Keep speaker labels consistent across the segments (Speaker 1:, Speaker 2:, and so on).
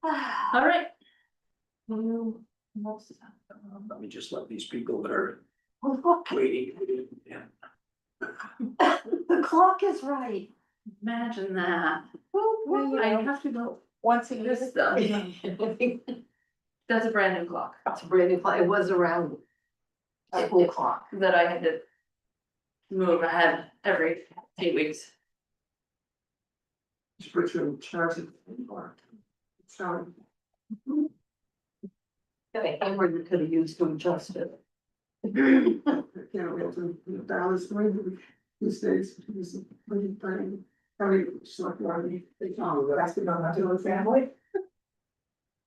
Speaker 1: All right.
Speaker 2: Let me just let these people that are waiting. Yeah.
Speaker 3: The clock is right.
Speaker 1: Imagine that.
Speaker 3: Well,
Speaker 1: I have to go.
Speaker 3: Once a
Speaker 1: This
Speaker 3: year.
Speaker 1: stuff. That's a brand new clock
Speaker 3: It's a brand new clock. It was around school clock.
Speaker 1: that I had to move ahead every few weeks.
Speaker 2: Just put your charity. Sorry.
Speaker 3: Okay, and where you could have used to adjust it.
Speaker 2: Can't wait to balance these days. How many, like, they found that I still don't have to do family.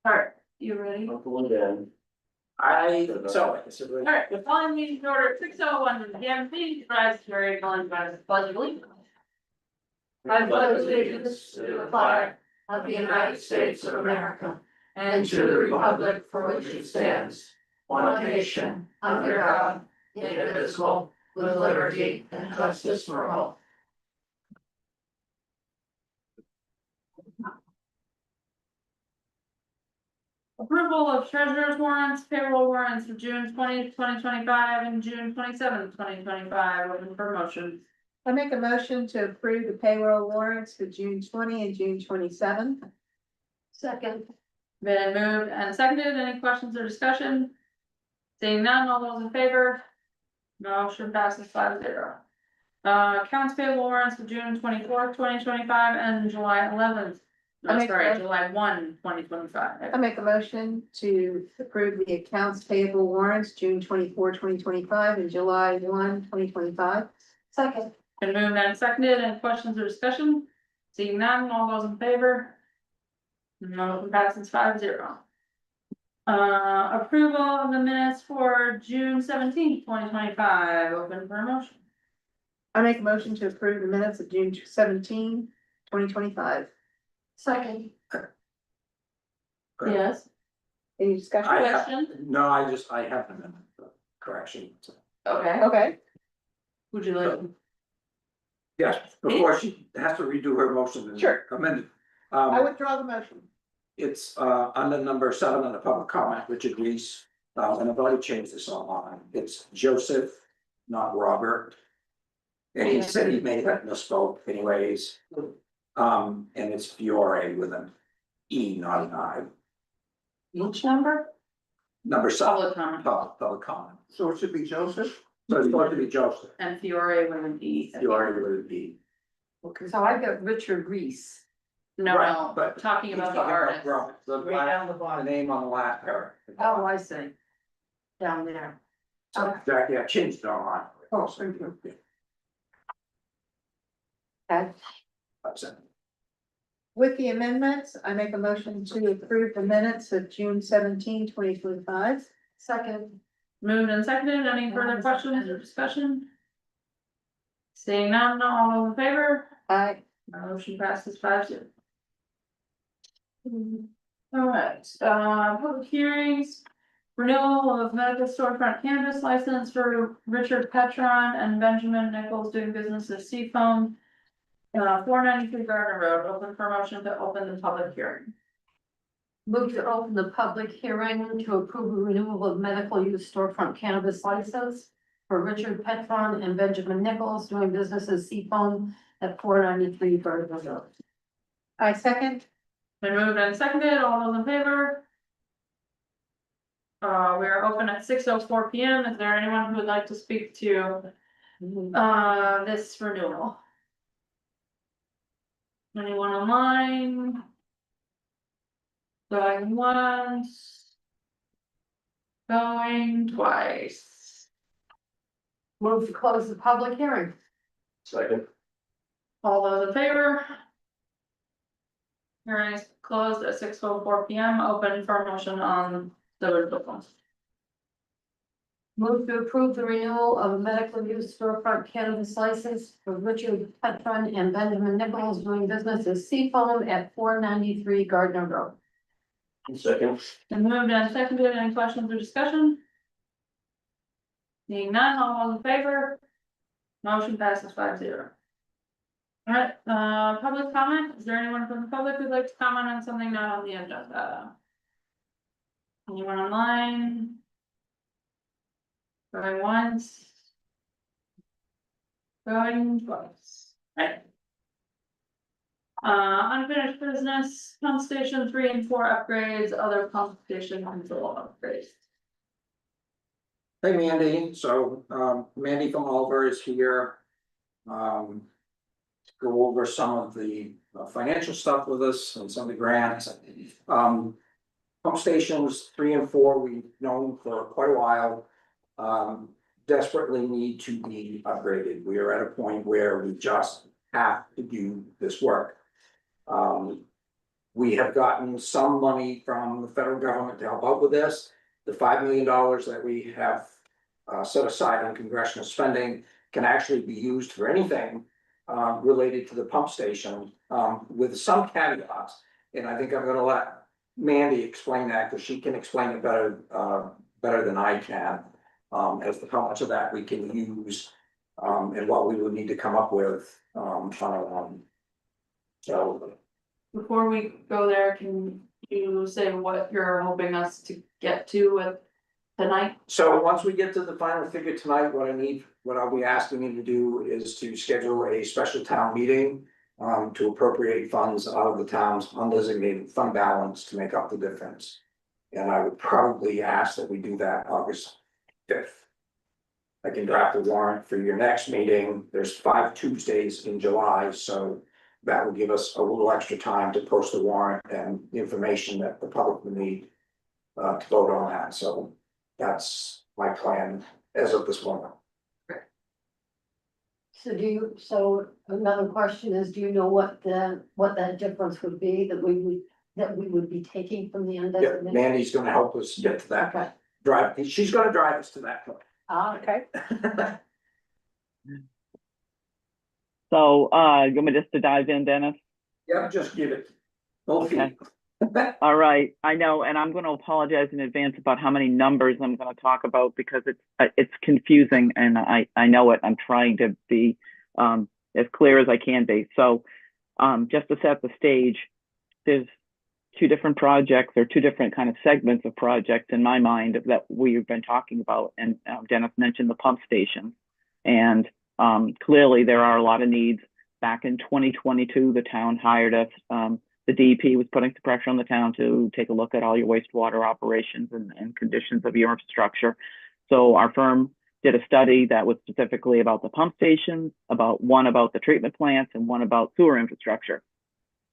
Speaker 1: Alright, you ready? Alright, the following meeting order 6:01 in the meeting rise to very calling by the pledge of allegiance.
Speaker 3: I pledge allegiance to the flag of the United States of America and to the republic for which it stands, one nation, under God, indivisible, with liberty and justice for all.
Speaker 1: Approval of treasurer's warrants, payroll warrants for June 20th, 2025 and June 27th, 2025, open for motion.
Speaker 4: I make a motion to approve the payroll warrants for June 20 and June 27th.
Speaker 3: Second.
Speaker 1: Been moved and seconded, any questions or discussion? Seeing none, all those in favor? Motion passes 5-0. Accounts payable warrants for June 24th, 2025 and July 11th. No,
Speaker 4: I make
Speaker 1: sorry,
Speaker 4: that-
Speaker 1: July 1, 2025.
Speaker 4: I make a motion to approve the accounts payable warrants, June 24, 2025 and July 1, 2025.
Speaker 3: Second.
Speaker 1: Been moved and seconded, any questions or discussion? Seeing none, all those in favor? Motion passes 5-0. Approval of the minutes for June 17th, 2025, open for motion.
Speaker 4: I make a motion to approve the minutes of June 17, 2025.
Speaker 3: Second.
Speaker 1: Yes,
Speaker 4: Any discussion?
Speaker 1: question?
Speaker 2: No, I have an amendment, correction.
Speaker 1: Okay,
Speaker 4: Okay,
Speaker 1: would you like?
Speaker 2: Yes, before she has to redo her motion. and
Speaker 4: Sure.
Speaker 2: amend it.
Speaker 4: I withdraw the motion.
Speaker 2: It's under number 7 on the public comment, Richard Reese, and I've already changed this online. It's Joseph, not Robert. And he said he may have misspoke anyways. And it's Fiore with an E, not an I.
Speaker 3: Which number?
Speaker 2: Number 7,
Speaker 1: Public comment
Speaker 2: public comment.
Speaker 5: So it should be Joseph?
Speaker 2: So it's going to be Joseph,
Speaker 1: and Fiore with an E.
Speaker 2: Fiore with an E.
Speaker 3: So I got Richard Reese.
Speaker 1: No,
Speaker 2: Right,
Speaker 1: no,
Speaker 2: but
Speaker 1: talking about the artist.
Speaker 2: Robert, the name on the last paragraph.
Speaker 3: Oh, I see. Down there.
Speaker 2: So exactly, I changed it online.
Speaker 5: Oh, thank you.
Speaker 3: Okay.
Speaker 2: That's it.
Speaker 4: With the amendments, I make a motion to approve the minutes of June 17, 2025.
Speaker 3: Second.
Speaker 1: Moved and seconded, any further questions or discussion? Seeing none, all those in favor?
Speaker 4: Aye.
Speaker 1: Motion passes 5-0. Alright, public hearings. Renewal of medical storefront cannabis license for Richard Petron and Benjamin Nichols doing business as Seafoam. 493 Gardner Road, open for motion to open the public hearing.
Speaker 3: Move to open the public hearing to approve the renewal of medical use storefront cannabis license for Richard Petron and Benjamin Nichols doing business as Seafoam at 493 Gardner Road.
Speaker 4: I second.
Speaker 1: Been moved and seconded, all those in favor? We are open at 6:04 PM. Is there anyone who would like to speak to this renewal? Anyone online? Going once. Going twice.
Speaker 3: Move to close the public hearing.
Speaker 2: Second.
Speaker 1: All those in favor? Hearing is closed at 6:04 PM. Open for motion on the renewal.
Speaker 3: Move to approve the renewal of a medical use storefront cannabis license for Richard Petron and Benjamin Nichols doing business as Seafoam at 493 Gardner Road.
Speaker 2: Second.
Speaker 1: And moved and seconded, any questions or discussion? Seeing none, all those in favor? Motion passes 5-0. Alright, public comment, is there anyone from the public who'd like to comment on something not on the agenda? Anyone online? Going once? Going twice, right? Unfinished business, pump station 3 and 4 upgrades, other pump station control upgrades.
Speaker 2: Hey Mandy, so Mandy from Oliver is here. To go over some of the financial stuff with us and some of the grants. Pump stations 3 and 4, we've known for quite a while. Desperately need to be upgraded. We are at a point where we just have to do this work. We have gotten some money from the federal government to help out with this. The $5 million that we have set aside on congressional spending can actually be used for anything related to the pump station, with some caveats. And I think I'm gonna let Mandy explain that, because she can explain it better than I can, as to how much of that we can use, and what we would need to come up with on our own. So.
Speaker 1: Before we go there, can you say what you're hoping us to get to with tonight?
Speaker 2: So once we get to the final figure tonight, what I'll be asking you to do is to schedule a special town meeting. To appropriate funds out of the town's undesignated fund balance to make up the difference. And I would probably ask that we do that August 5th. I can draft a warrant for your next meeting. There's 5 Tuesdays in July, so that will give us a little extra time to post the warrant and the information that the public will need to vote on that. So that's my plan as of this moment.
Speaker 3: So another question is, do you know what that difference would be that we would be taking from the
Speaker 2: Yeah,
Speaker 3: undesignated?
Speaker 2: Mandy's gonna help us get to that.
Speaker 3: Okay,
Speaker 2: She's gonna drive us to that point.
Speaker 3: okay.
Speaker 6: So, you want me just to dive in, Dennis?
Speaker 2: Yeah, just give it. Both feet.
Speaker 6: All right, I know, and I'm gonna apologize in advance about how many numbers I'm gonna talk about because it's confusing and I know it. I'm trying to be as clear as I can be. So just to set the stage, there's 2 different projects or 2 different kind of segments of projects in my mind that we've been talking about. And Dennis mentioned the pump station. And clearly there are a lot of needs. Back in 2022, the town hired us. The DEP was putting some pressure on the town to take a look at all your wastewater operations and conditions of your infrastructure. So our firm did a study that was specifically about the pump stations, one about the treatment plants and one about sewer infrastructure.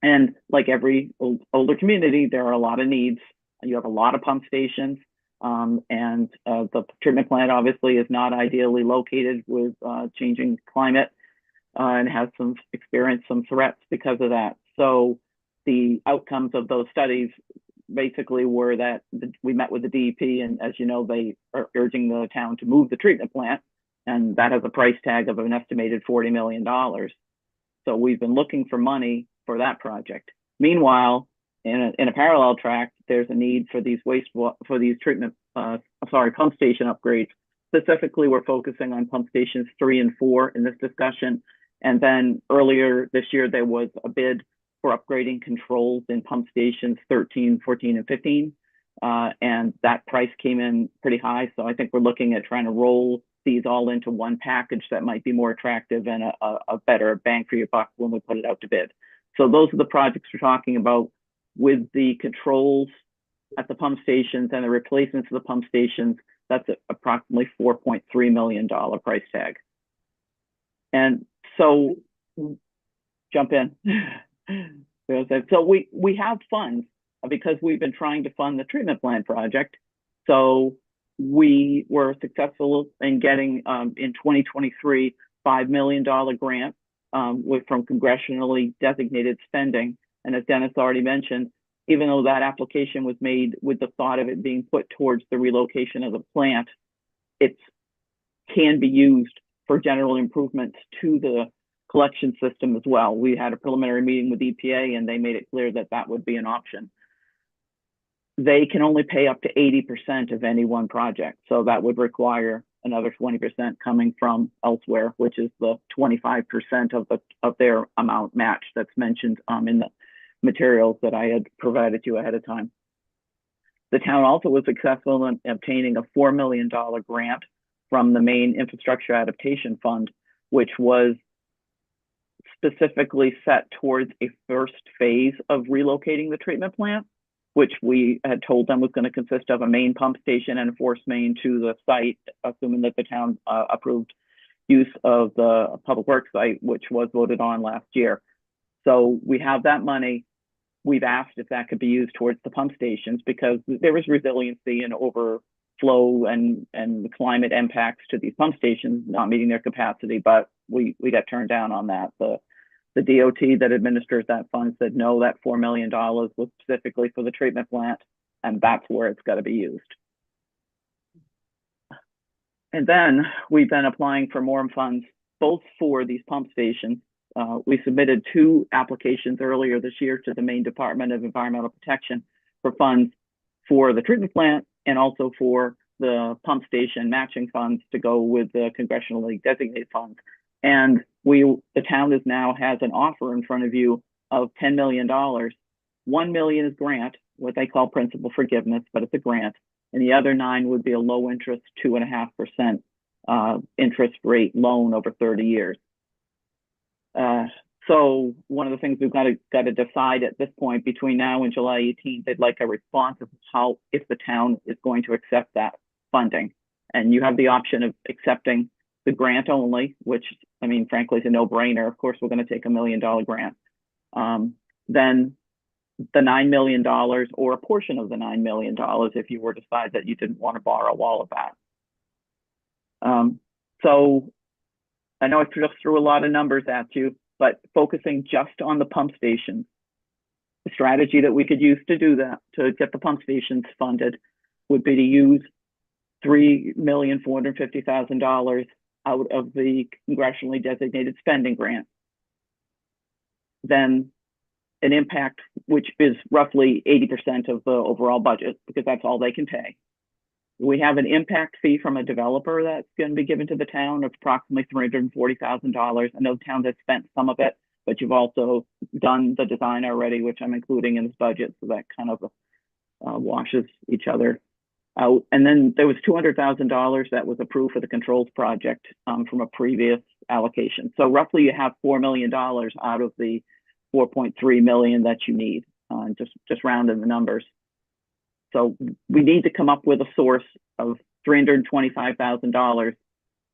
Speaker 6: And like every older community, there are a lot of needs. You have a lot of pump stations, and the treatment plant obviously is not ideally located with changing climate and has experienced some threats because of that. So the outcomes of those studies basically were that we met with the DEP, and as you know, they are urging the town to move the treatment plant, and that has a price tag of an estimated $40 million. So we've been looking for money for that project. Meanwhile, in a parallel track, there's a need for these pump station upgrades. Specifically, we're focusing on pump stations 3 and 4 in this discussion. And then earlier this year, there was a bid for upgrading controls in pump stations 13, 14, and 15. And that price came in pretty high. So I think we're looking at trying to roll these all into one package that might be more attractive and a better bang for your buck when we put it out to bid. So those are the projects we're talking about. With the controls at the pump stations and the replacements of the pump stations, that's approximately $4.3 million price tag. And so jump in. So we have funds because we've been trying to fund the treatment plant project. So we were successful in getting in 2023 $5 million grant from congressionally designated spending. And as Dennis already mentioned, even though that application was made with the thought of it being put towards the relocation of the plant, it can be used for general improvements to the collection system as well. We had a preliminary meeting with EPA and they made it clear that that would be an option. They can only pay up to 80% of any one project. So that would require another 20% coming from elsewhere, which is the 25% of their amount match that's mentioned in the materials that I had provided you ahead of time. The town also was successful in obtaining a $4 million grant from the Maine Infrastructure Adaptation Fund, which was specifically set towards a first phase of relocating the treatment plant, which we had told them was going to consist of a main pump station and a force main to the site, assuming that the town approved use of the public works site, which was voted on last year. So we have that money. We've asked if that could be used towards the pump stations because there is resiliency and overflow and climate impacts to these pump stations not meeting their capacity, but we got turned down on that. The DOT that administers that fund said, no, that $4 million was specifically for the treatment plant, and that's where it's got to be used. And then we've been applying for more funds, both for these pump stations. We submitted 2 applications earlier this year to the Maine Department of Environmental Protection for funds for the treatment plant and also for the pump station matching funds to go with the congressionally designated funds. And the town now has an offer in front of you of $10 million. $1 million is grant, what they call principal forgiveness, but it's a grant. And the other 9 would be a low interest, 2.5% interest rate loan over 30 years. So one of the things we've got to decide at this point between now and July 18th, they'd like a response of how, if the town is going to accept that funding. And you have the option of accepting the grant only, which, I mean, frankly, is a no-brainer. Of course, we're going to take $1 million grant. Then the $9 million or a portion of the $9 million if you were to decide that you didn't want to borrow all of that. So I know I just threw a lot of numbers at you, but focusing just on the pump stations, the strategy that we could use to do that, to get the pump stations funded, would be to use $3,450,000 out of the congressionally designated spending grant. Then an impact, which is roughly 80% of the overall budget, because that's all they can pay. We have an impact fee from a developer that's going to be given to the town of approximately $340,000. I know the town has spent some of it, but you've also done the design already, which I'm including in this budget, so that kind of washes each other out. And then there was $200,000 that was approved for the controls project from a previous allocation. So roughly you have $4 million out of the $4.3 million that you need, just rounding the numbers. So we need to come up with a source of $325,000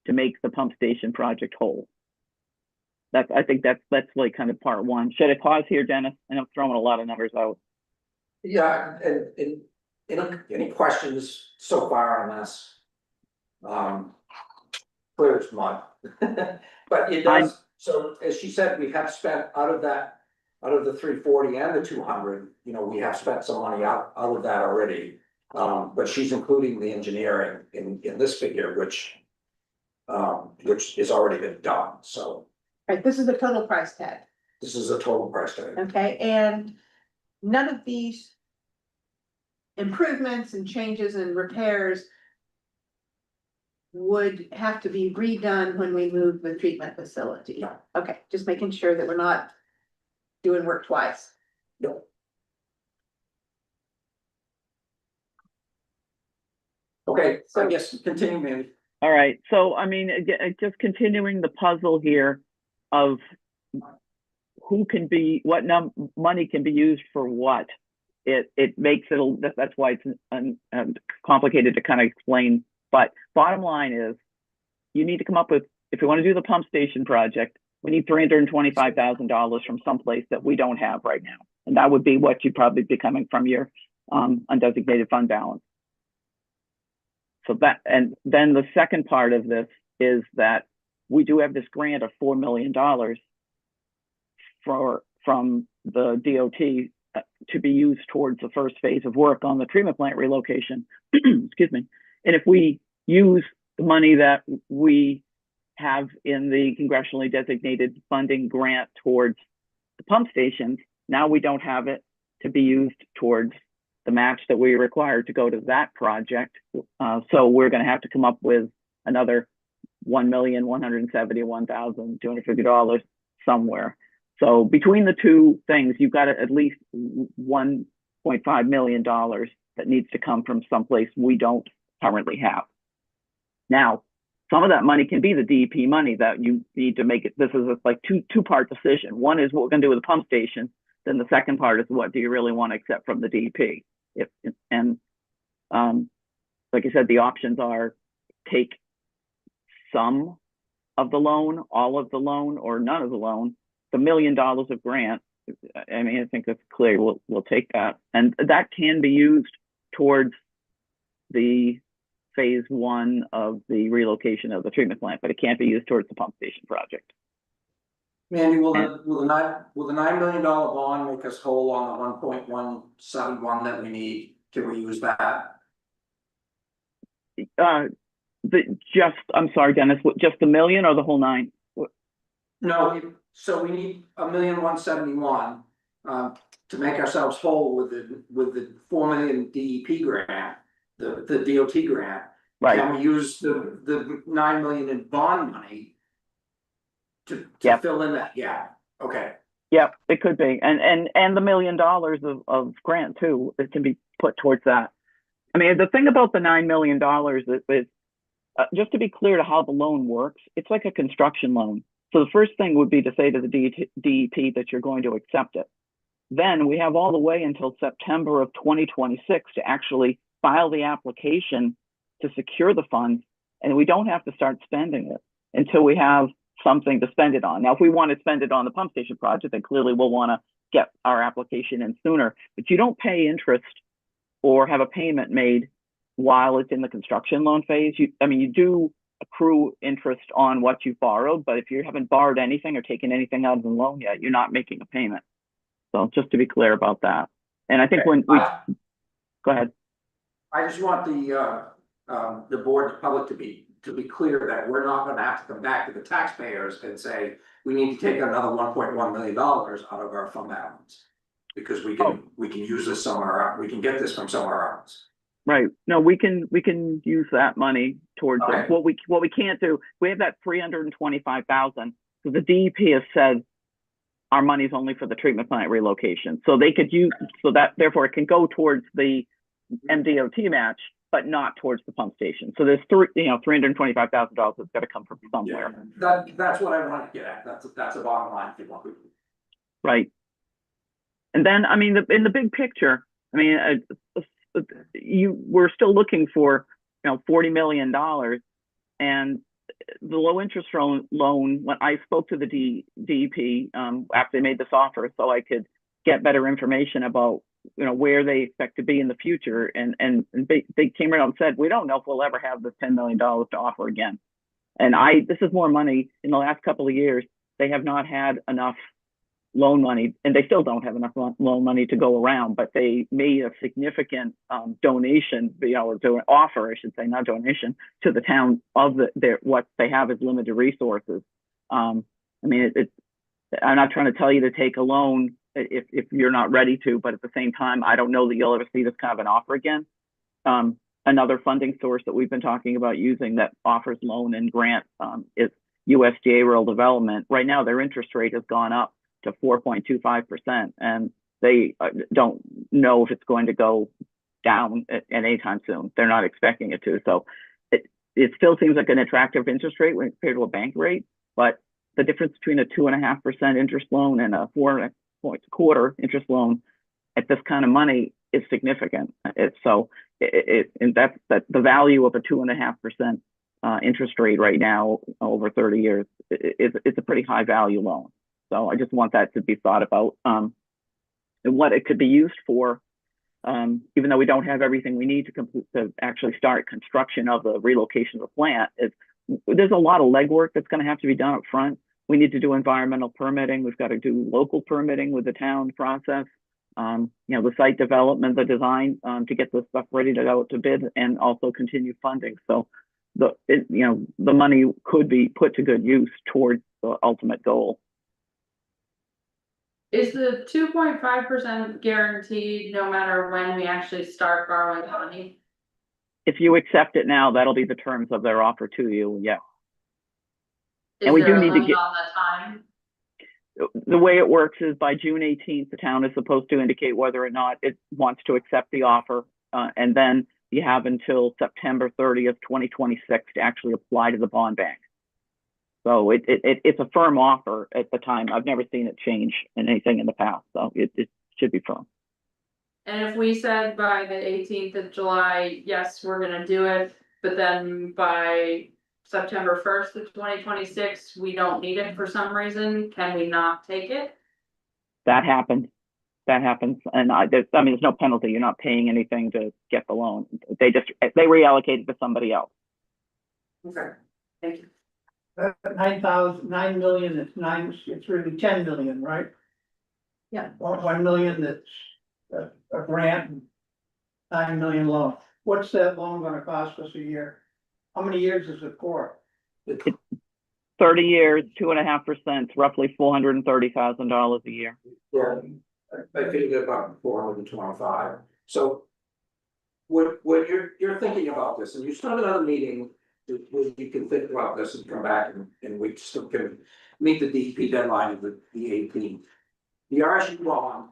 Speaker 6: to make the pump station project whole. I think that's like kind of part one. Should I pause here, Dennis? And I'm throwing a lot of numbers out.
Speaker 2: Yeah, and any questions so far on this? Clear as mud. But it does, so as she said, we have spent out of the 340 and the 200, you know, we have spent some money out of that already. But she's including the engineering in this figure, which has already been done, so.
Speaker 4: Right, this is the total price tag,
Speaker 2: This is a total price tag.
Speaker 4: okay, and none of these improvements and changes and repairs would have to be redone when we move the treatment facility.
Speaker 2: No.
Speaker 4: Okay, just making sure that we're not doing work twice.
Speaker 2: No. Okay, so I guess continue, Mandy.
Speaker 6: All right, so I mean, just continuing the puzzle here of who can be, what money can be used for what. It makes it, that's why it's complicated to kind of explain. But bottom line is, you need to come up with, if you want to do the pump station project, we need $325,000 from someplace that we don't have right now. And that would be what you'd probably be coming from your undesignated fund balance. So that, and then the second part of this is that we do have this grant of $4 million from the DOT to be used towards the first phase of work on the treatment plant relocation. Excuse me. And if we use the money that we have in the congressionally designated funding grant towards the pump stations, now we don't have it to be used towards the match that we require to go to that project. So we're going to have to come up with another $1,171,250 somewhere. So between the two things, you've got at least $1.5 million that needs to come from someplace we don't currently have. Now, some of that money can be the DEP money that you need to make it. This is like two-part decision. One is what we're going to do with the pump station. Then the second part is what do you really want to accept from the DEP? Like I said, the options are take some of the loan, all of the loan, or none of the loan. The $1 million of grant, I mean, I think that's clear. We'll take that, and that can be used towards the phase 1 of the relocation of the treatment plant, but it can't be used towards the pump station project.
Speaker 2: Mandy, will the $9 million bond make us whole on the 1.171 that we need? Can we use that?
Speaker 6: I'm sorry, Dennis, just the million or the whole nine?
Speaker 2: No, so we need $1,171,000 to make ourselves whole with the $4 million DEP grant, the DOT grant.
Speaker 6: Right.
Speaker 2: Can we use the $9 million in bond money to fill in that gap? Okay.
Speaker 6: Yep, it could be, and the $1 million of grant too. It can be put towards that. I mean, the thing about the $9 million is just to be clear to how the loan works. It's like a construction loan. So the first thing would be to say to the DEP that you're going to accept it. Then we have all the way until September of 2026 to actually file the application to secure the funds, and we don't have to start spending it until we have something to spend it on. Now, if we want to spend it on the pump station project, then clearly we'll want to get our application in sooner, but you don't pay interest or have a payment made while it's in the construction loan phase. You do accrue interest on what you borrowed, but if you haven't borrowed anything or taken anything out of the loan yet, you're not making a payment. So just to be clear about that. And I think when we, go ahead.
Speaker 2: I just want the board, the public to be clear that we're not gonna have to come back to the taxpayers and say, we need to take another $1.1 million out of our fund balance. Because we can use this somewhere else. We can get this from somewhere else.
Speaker 6: Right. No, we can use that money towards
Speaker 2: Okay.
Speaker 6: it. What we can't do, we have that $325,000. So the DEP has said our money's only for the treatment plant relocation. So they could use, so that therefore it can go towards the MDOT match, but not towards the pump station. So there's $325,000 that's got to come from somewhere.
Speaker 2: Yeah, that's what I want to get at. That's a bottom line.
Speaker 6: Right. And then, I mean, in the big picture, I mean, we're still looking for, $40 million, and the low interest loan. When I spoke to the DEP after they made this offer, so I could get better information about where they expect to be in the future, and they came around and said, we don't know if we'll ever have this $10 million to offer again. And this is more money. In the last couple of years, they have not had enough loan money, and they still don't have enough loan money to go around, but they made a significant donation, or offer, I should say, not donation, to the town of what they have as limited resources. I mean, I'm not trying to tell you to take a loan if you're not ready to, but at the same time, I don't know that you'll ever see this kind of an offer again. Another funding source that we've been talking about using that offers loan and grant is USDA Rural Development. Right now, their interest rate has gone up to 4.25%, and they don't know if it's going to go down at any time soon. They're not expecting it to. So it still seems like an attractive interest rate when compared to a bank rate, but the difference between a 2.5% interest loan and a 4.25% interest loan at this kind of money is significant. And that's the value of a 2.5% interest rate right now over 30 years. It's a pretty high value loan. So I just want that to be thought about, and what it could be used for. Even though we don't have everything we need to actually start construction of the relocation of the plant, there's a lot of legwork that's going to have to be done up front. We need to do environmental permitting. We've got to do local permitting with the town process. The site development, the design to get this stuff ready to go to bid, and also continue funding. So the money could be put to good use towards the ultimate goal.
Speaker 1: Is the 2.5% guaranteed no matter when we actually start borrowing money?
Speaker 6: If you accept it now, that'll be the terms of their offer to you, yeah.
Speaker 1: Is
Speaker 6: And we
Speaker 1: there
Speaker 6: do
Speaker 1: a
Speaker 6: need to
Speaker 1: limit
Speaker 6: get-
Speaker 1: on the time?
Speaker 6: The way it works is by June 18th, the town is supposed to indicate whether or not it wants to accept the offer. And then you have until September 30th, 2026 to actually apply to the bond bank. So it's a firm offer at the time. I've never seen it change in anything in the past, so it should be firm.
Speaker 1: And if we said by the 18th of July, yes, we're gonna do it, but then by September 1st of 2026, we don't need it for some reason, can we not take it?
Speaker 6: That happens. And there's no penalty. You're not paying anything to get the loan. They reallocate it to somebody else.
Speaker 1: Okay, thank you.
Speaker 5: 9 million, it's really 10 million, right?
Speaker 4: Yeah.
Speaker 5: 1 million that's a grant, and 9 million loan. What's that loan gonna cost us a year? How many years is it for?
Speaker 6: 30 years, 2.5%, roughly $430,000 a year.
Speaker 2: Yeah, I figured about 425, so. What you're thinking about this, and you still have another meeting, where you can think about this and come back and we still can meet the DEP deadline of the 18th. The RSU bond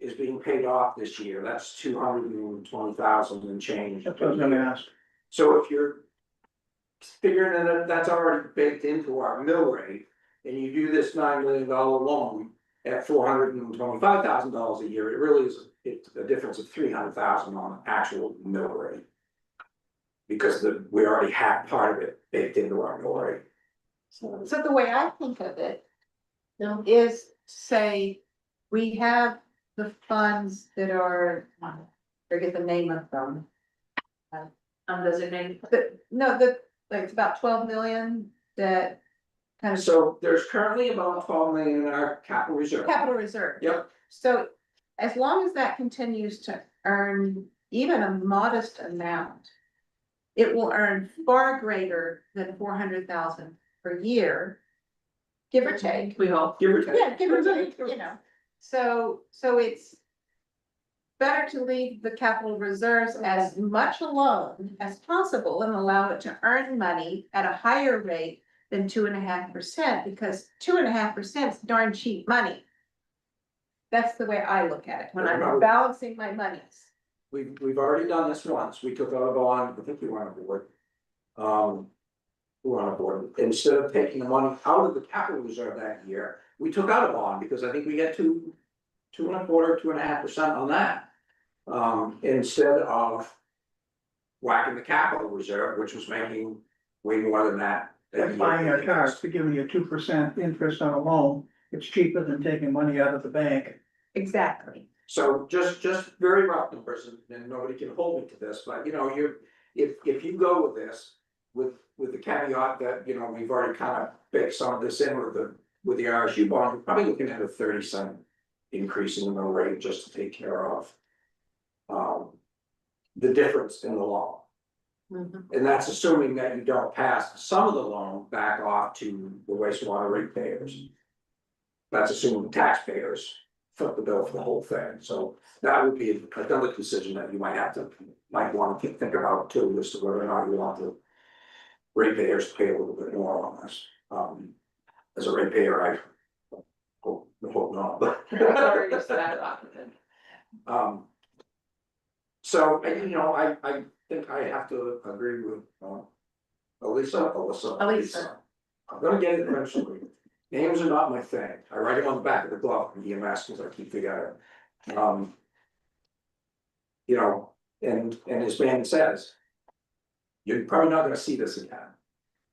Speaker 2: is being paid off this year, that's 220,000 and change.
Speaker 5: That's what I was gonna ask.
Speaker 2: So if you're figuring that that's already baked into our mill rate, and you do this $9 million loan at $425,000 a year, it really is, it's a difference of 300,000 on the actual mill rate. Because we already have part of it baked into our mill rate.
Speaker 4: So the way I think of it is, say, we have the funds that are, forget the name of them.
Speaker 1: Undesignated.
Speaker 4: It's about 12 million that kind of
Speaker 2: So there's currently about 12 million in our capital reserve.
Speaker 4: capital reserve.
Speaker 2: Yep,
Speaker 4: So as long as that continues to earn even a modest amount, it will earn far greater than 400,000 per year, give or take.
Speaker 1: We hope.
Speaker 2: give or take.
Speaker 4: Yeah, give or take, so it's better to leave the capital reserves as much alone as possible and allow it to earn money at a higher rate than 2.5%, because 2.5% is darn cheap money. That's the way I look at it, when I'm balancing my monies.
Speaker 2: We've already done this once, we took out a bond, I think we were on a board. We were on a board, instead of taking the money out of the capital reserve that year, we took out a bond, because I think we get 2.25%, 2.5% on that. Instead of whacking the capital reserve, which was making way more than that.
Speaker 5: That's buying a car, if they're giving you 2% interest on a loan, it's cheaper than taking money out of the bank.
Speaker 4: Exactly.
Speaker 2: So just very rough numbers, and nobody can hold me to this, but if you go with this, with the caveat that, we've already kind of baked some of this in with the RSU bond, we're probably looking at a 30-cent increase in the mill rate just to take care of the difference in the loan. And that's assuming that you don't pass some of the loan back off to the wastewater ratepayers. That's assuming the taxpayers foot the bill for the whole thing, so that would be another decision that you might want to think about too, as to whether or not you want the ratepayers to pay a little bit more on this. As a ratepayer, I hope not, but.
Speaker 1: Sorry, just that.
Speaker 2: So, I think I have to agree with, Alyssa. I'm gonna get it eventually. Names are not my thing. I write them on the back of the glove from EMS because I keep forgetting. And as Ben says, you're probably not gonna see this again.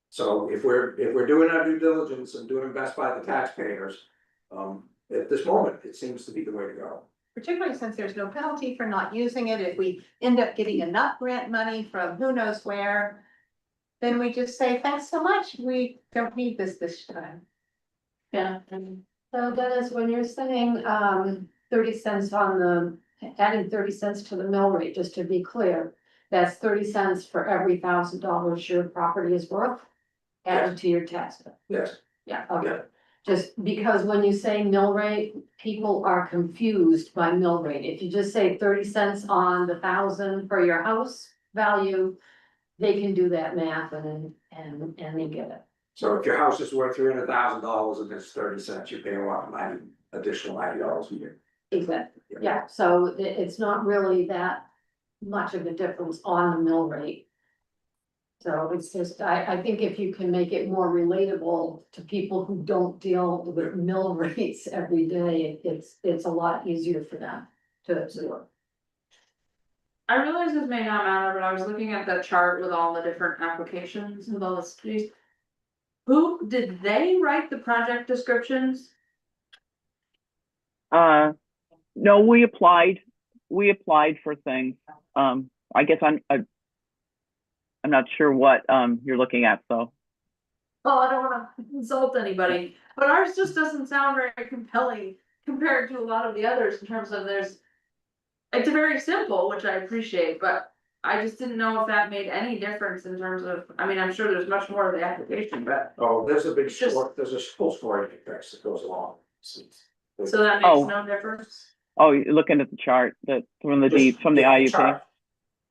Speaker 2: So if we're doing our due diligence and doing best by the taxpayers, at this moment, it seems to be the way to go.
Speaker 4: Particularly since there's no penalty for not using it, if we end up getting enough grant money from who knows where, then we just say, thanks so much, we don't need this time.
Speaker 1: Yeah.
Speaker 3: So Dennis, when you're saying 30 cents adding 30 cents to the mill rate, just to be clear, that's 30 cents for every $1,000 your property is worth added to your tax bill.
Speaker 2: Yes.
Speaker 3: Yeah,
Speaker 2: Yeah.
Speaker 3: okay. Just because when you say mill rate, people are confused by mill rate. If you just say 30 cents on the 1,000 for your house, value, they can do that math and they get it.
Speaker 2: So if your house is worth $300,000 and it's 30 cents, you're paying what, additional $90 a year?
Speaker 3: Exactly, yeah, so it's not really that much of a difference on the mill rate. So it's just, I think if you can make it more relatable to people who don't deal with mill rates every day, it's a lot easier for them to absorb.
Speaker 1: I realize this may not matter, but I was looking at that chart with all the different applications with all the cities. Who, did they write the project descriptions?
Speaker 6: No, we applied for things. I guess I'm not sure what, you're looking at, so.
Speaker 1: Well, I don't wanna insult anybody, but ours just doesn't sound very compelling compared to a lot of the others in terms of it's very simple, which I appreciate, but I just didn't know if that made any difference in terms of, I mean, I'm sure there's much more to the application, but.
Speaker 2: Oh, there's a big
Speaker 1: It's just-
Speaker 2: store, there's a full story text that goes along.
Speaker 1: So that makes
Speaker 6: Oh.
Speaker 1: no difference.
Speaker 6: Oh, you're looking at the chart that from the
Speaker 2: Just
Speaker 6: IUP.
Speaker 2: chart.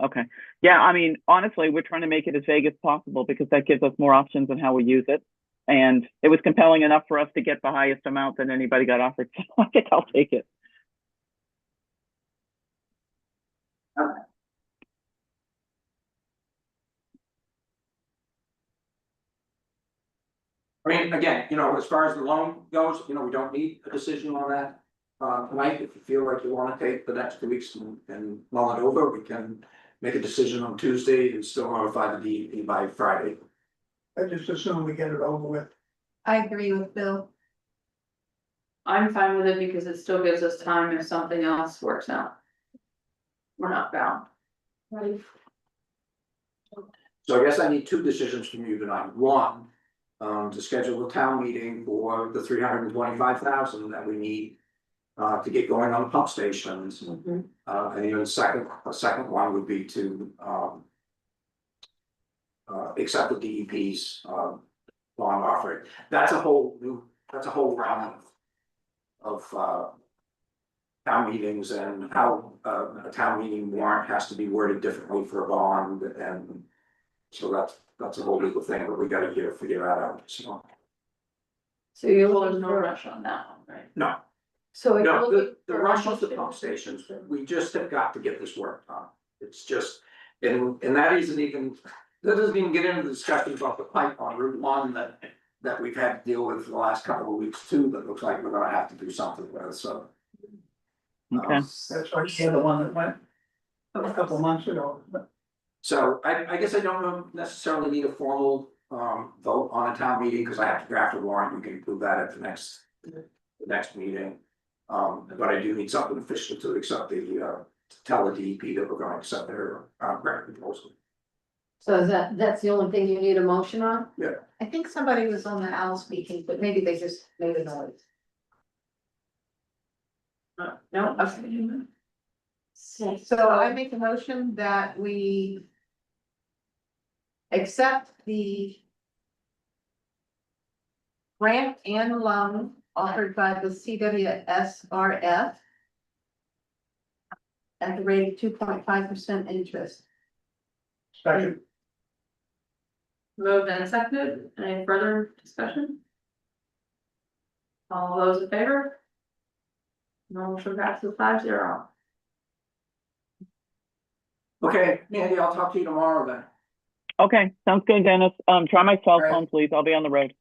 Speaker 6: Okay. Yeah, I mean, honestly, we're trying to make it as vague as possible because that gives us more options on how we use it. And it was compelling enough for us to get the highest amount that anybody got offered. So I think I'll take it.
Speaker 2: I mean, again, as far as the loan goes, we don't need a decision on that. Tonight, if you feel like you wanna take the next 2 weeks and mull it over, we can make a decision on Tuesday and still notify the DEP by Friday.
Speaker 5: I just assume we get it over with.
Speaker 4: I agree with Bill.
Speaker 1: I'm fine with it because it still gives us time if something else works out. We're not bound. Right.
Speaker 2: So I guess I need 2 decisions from you tonight. One, to schedule a town meeting for the 325,000 that we need to get going on the pump stations. And then a second one would be to accept the DEP's bond offering. That's a whole round of town meetings and how a town meeting warrant has to be worded differently for a bond, and so that's a whole legal thing, but we gotta figure that out, so.
Speaker 3: So you're
Speaker 1: Well, there's
Speaker 3: looking
Speaker 1: no
Speaker 3: for,
Speaker 1: rush on that one, right?
Speaker 2: No,
Speaker 3: so if you're
Speaker 2: no,
Speaker 3: looking
Speaker 2: the
Speaker 3: for.
Speaker 2: rush is the pump stations, we just have got to get this work done. It's just, and that doesn't even get into the discussion about the pipe on Route 1 that we've had to deal with for the last couple of weeks too, that looks like we're gonna have to do something with, so.
Speaker 6: Okay.
Speaker 5: That's like the other one that went a couple months ago.
Speaker 2: So I guess I don't necessarily need a formal vote on a town meeting, because I have to draft a warrant, you can approve that at the next meeting. But I do need something official to accept to tell the DEP that we're going to accept their grant proposal.
Speaker 3: So that's the only thing you need a motion on?
Speaker 4: I think somebody was on the owl speaking, but maybe they just made a noise.
Speaker 1: No, okay.
Speaker 4: So I make a motion that we accept the grant and loan offered by the CWSRF at the rate of 2.5% interest.
Speaker 5: Second,
Speaker 1: Moved and seconded, any further discussion? All those in favor? Motion passes 5-0.
Speaker 2: Okay, Mandy, I'll talk to you tomorrow then.
Speaker 6: Okay, sounds good, Dennis. Try my cell
Speaker 2: Right.
Speaker 6: phone, please. I'll be on the road.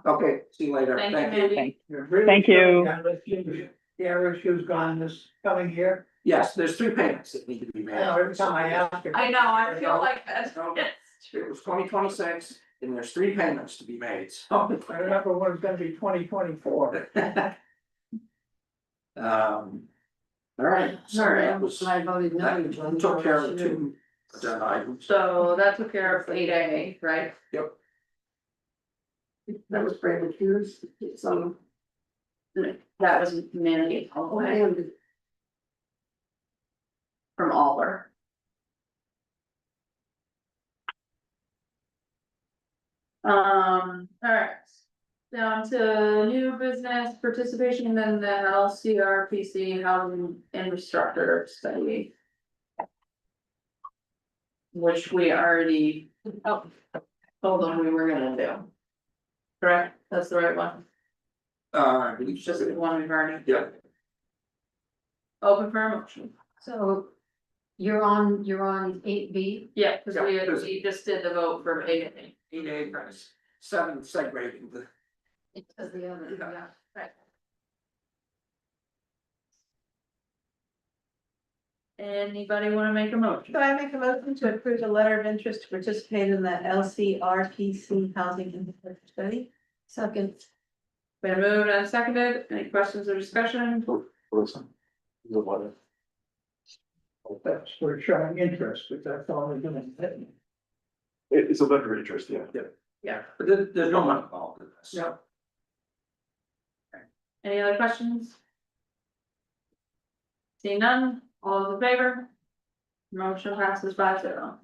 Speaker 2: Okay, see you later.
Speaker 1: Thank you, Mandy.
Speaker 6: Thanks.
Speaker 5: you're really
Speaker 6: Thank
Speaker 5: sure
Speaker 6: you.
Speaker 5: the RSU's gone this coming year?
Speaker 2: Yes, there's 3 payments that need to be made.
Speaker 5: I know, every time I ask. her-
Speaker 1: I know, I feel like that's.
Speaker 2: It was 2026, and there's 3 payments to be made, so.
Speaker 5: I remember when it's gonna be 2024.
Speaker 2: All right, so that was,
Speaker 3: I voted no.
Speaker 2: that took care of the 2 agenda items.
Speaker 1: So that took care of 8A, right?
Speaker 3: That was Brandon Hughes, so.
Speaker 1: That was Mandy Holloway from Aller. Alright. Down to new business participation in the LCRPC housing infrastructure study. which we already told them we were gonna do. Correct, that's the right one,
Speaker 2: I believe
Speaker 1: it's just the
Speaker 2: so.
Speaker 1: one we've already.
Speaker 2: Yeah.
Speaker 1: Open for a motion.
Speaker 3: So you're on 8B?
Speaker 1: Yeah, cause
Speaker 2: Yeah,
Speaker 1: we just did the vote for A.
Speaker 2: 8A price, 7 segregating the.
Speaker 3: It does the other, yeah.
Speaker 1: Right. Anybody wanna make a motion?
Speaker 4: So I make a motion to approve the letter of interest to participate in the LCRPC housing infrastructure study.
Speaker 3: Second,
Speaker 1: Been moved and seconded, any questions or discussion?
Speaker 7: Listen. The letter.
Speaker 5: That's, we're showing interest, but that's all we're doing.
Speaker 7: It's a letter of interest, yeah.
Speaker 2: Yeah, but there's no money involved in this.
Speaker 1: No. Any other questions? Seeing none, all those in favor? Motion passes 5-0.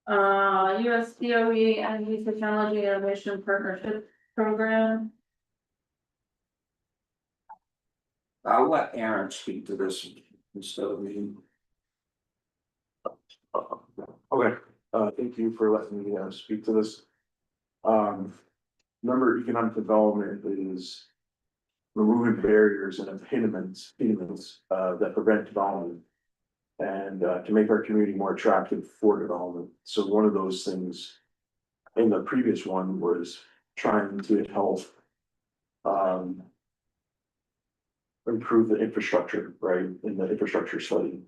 Speaker 1: US DOE Energy Technology Innovation Partnership Program.
Speaker 2: I'll let Aaron speak to this instead of me.
Speaker 7: Okay, thank you for letting me speak to this. Remember, economic development is removing barriers and impediments that prevent development. And to make our community more attractive for development. So one of those things in the previous one was trying to help improve the infrastructure, right, in the infrastructure study.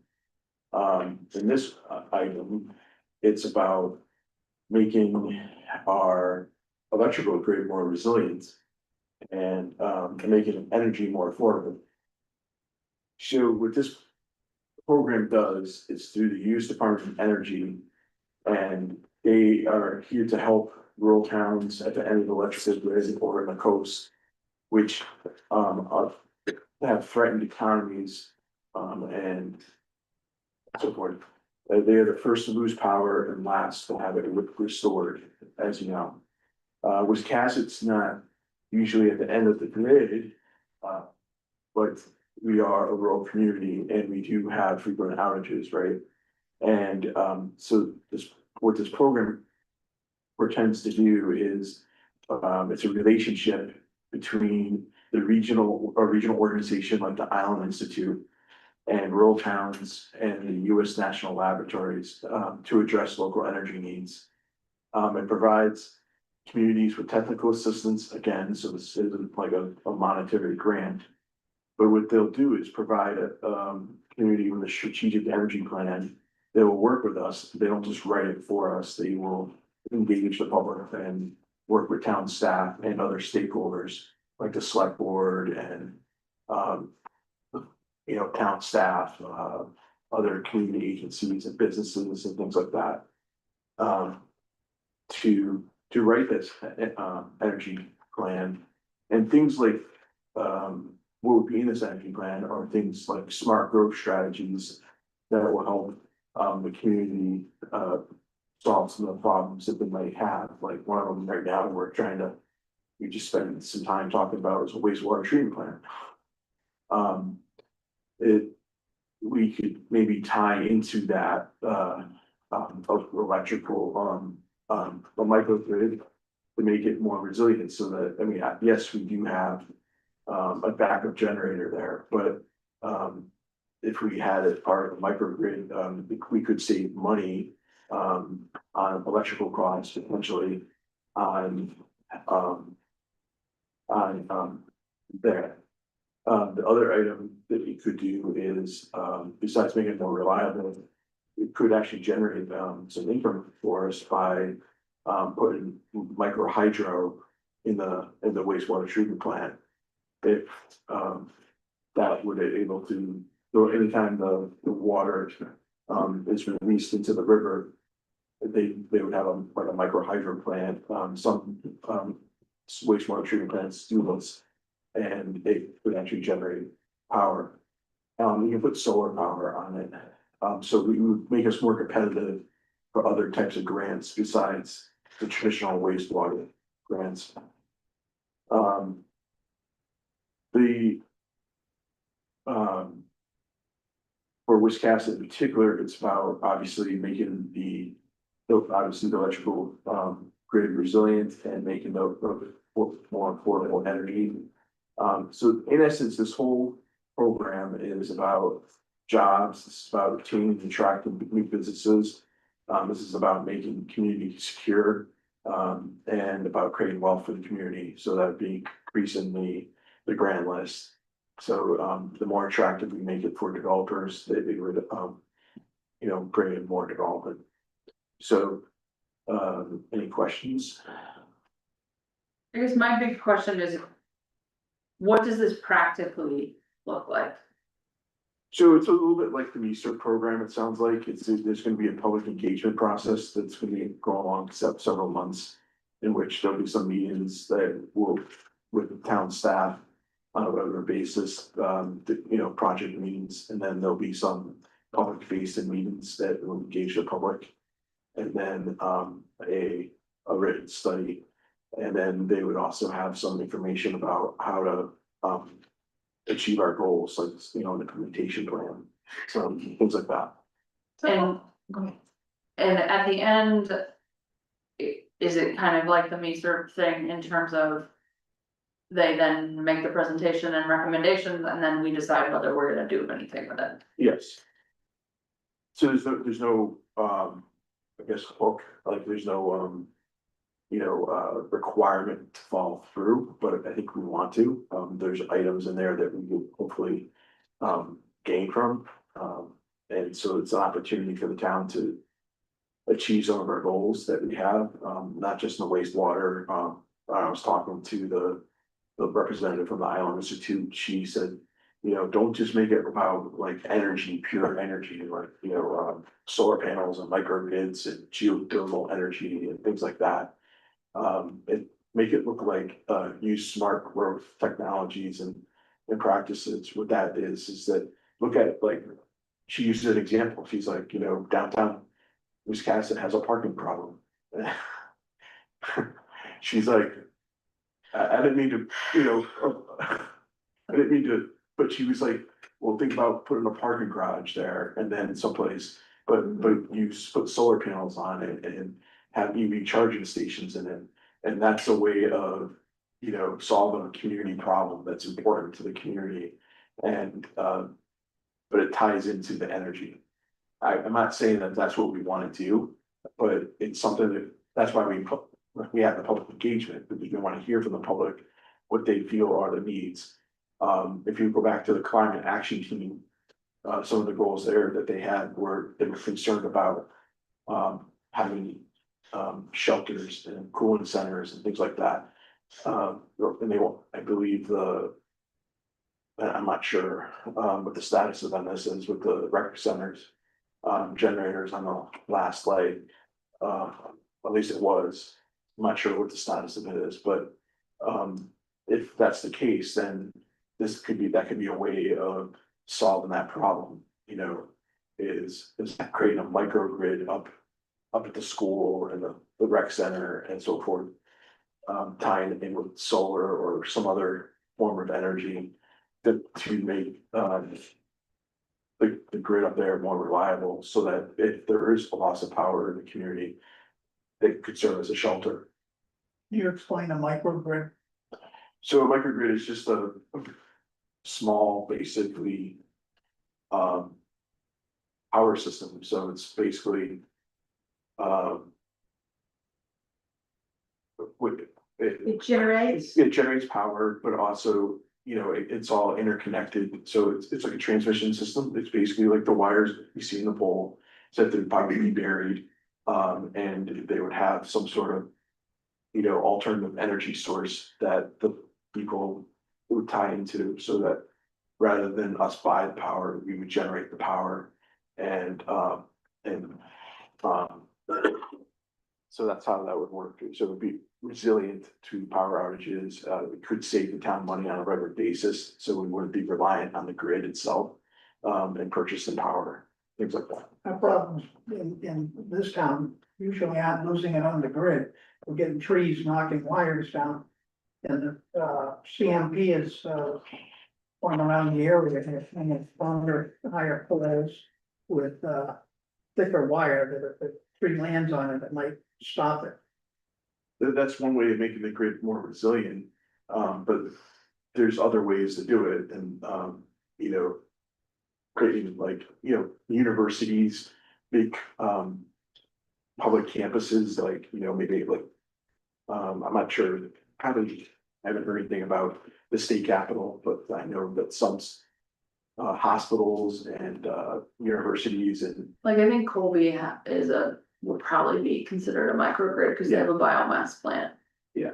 Speaker 7: In this item, it's about making our electrical grid more resilient and making energy more affordable. So what this program does is through the U.S. Department of Energy, and they are here to help rural towns at the end of the electrical grid or in the coast, which have threatened economies and so forth. They are the first to lose power and last to have it restored, as you know. Wiscasset's not usually at the end of the grid, but we are a rural community and we do have frequent outages, right? And so what this program pretends to do is it's a relationship between the regional organization like the Island Institute and rural towns and the US National Laboratories to address local energy needs. It provides communities with technical assistance, again, so this isn't like a monetary grant. But what they'll do is provide a community with a strategic energy plan. They will work with us. They don't just write it for us. They will engage the public and work with town staff and other stakeholders like the select board and town staff, other community agencies and businesses and things like that. To write this energy plan and things like what would be in this energy plan are things like smart growth strategies that will help the community solve some of the problems that they might have. Like one of them right now, we just spent some time talking about is a wastewater treatment plant. We could maybe tie into that electrical a microgrid to make it more resilient so that, I mean, yes, we do have a backup generator there, but if we had it part of a microgrid, we could save money on electrical costs potentially on there. The other item that we could do is, besides making it more reliable, it could actually generate some income for us by putting micro hydro in the wastewater treatment plant. If that would be able to, so anytime the water is released into the river, they would have like a micro hydro plant. Some wastewater treatment plants do this, and it would actually generate power. You can put solar power on it. So we would make us more competitive for other types of grants besides the traditional wastewater grants. For for Wiscasset in particular, it's about obviously making obviously the electrical, grid resilient and making the more affordable energy. So in essence, this whole program is about jobs, this is about retaining and attracting new businesses. This is about making community secure, and about creating wealth for the community, so that would be increasing the grand list. So, the more attractive we make it for developers, they would, bring in more development. So, any questions?
Speaker 1: I guess my big question is, what does this practically look like?
Speaker 7: So it's a little bit like the MESER program, it sounds like, there's gonna be a public engagement process that's gonna go along several months. In which there'll be some meetings that will, with the town staff on a regular basis, project meetings, and then there'll be some public facing meetings that will engage the public. And then, a written study, and then they would also have some information about how to, achieve our goals, like, an implementation plan, so things like that.
Speaker 1: And, and at the end, is it kind of like the MESER thing in terms of they then make the presentation and recommendations, and then we decide whether we're gonna do anything with it?
Speaker 7: Yes. So there's no, I guess, hook, like, there's no, requirement to follow through, but I think we want to. There's items in there that we will hopefully, gain from. And so it's an opportunity for the town to achieve some of our goals that we have, not just in the wastewater. I was talking to the representative from the Island Institute. She said, don't just make it about like energy, pure energy, like, solar panels and microgrids and geothermal energy and things like that. And make it look like, use smart growth technologies and practices. What that is that, look at, like, she used an example. She's like, downtown Wiscasset has a parking problem. She's like, I didn't mean to, I didn't mean to, but she was like, well, think about putting a parking garage there and then someplace, but you put solar panels on it and have EV charging stations in it. And that's a way of, solving a community problem that's important to the community. And, but it ties into the energy. I'm not saying that that's what we want to do, but it's something that's why we have the public engagement, because we want to hear from the public what they feel are the needs. If you go back to the climate action team, some of the goals there that they had were, they were concerned about, having, shelters and cooling centers and things like that. And they want, I believe I'm not sure, what the status of them is with the rec centers. Generators on the last leg, at least it was. I'm not sure what the status of it is, but, if that's the case, then that could be a way of solving that problem, is creating a microgrid up at the school and the rec center and so forth. Tying it in with solar or some other form of energy to make, the grid up there more reliable, so that if there is a loss of power in the community, it could serve as a shelter.
Speaker 5: You explain a microgrid.
Speaker 7: So a microgrid is just a small, basically, power system. So it's basically,
Speaker 4: It generates.
Speaker 7: it generates power, but also, it's all interconnected. So it's like a transmission system. It's basically like the wires you see in the pole, except they'd probably be buried. And they would have some sort of, alternative energy source that the people would tie into, so that rather than us buy the power, we would generate the power. And so that's how that would work. So it would be resilient to power outages. It could save the town money on a regular basis, so we wouldn't be reliant on the grid itself, and purchasing power, things like that.
Speaker 5: Our problems in this town usually aren't losing it on the grid. We're getting trees knocking wires down. And the CMP is going around the area and it's longer, higher poles with, thicker wire that if a tree lands on it, it might stop it.
Speaker 7: That's one way of making the grid more resilient, but there's other ways to do it and, you know. Creating like, you know, universities, big, public campuses, like, you know, maybe like. I'm not sure, probably haven't heard anything about the state capitol, but I know that some. Hospitals and, universities and,
Speaker 1: Like, I think Colby will probably be considered a microgrid because they have a biomass plant.
Speaker 7: yeah,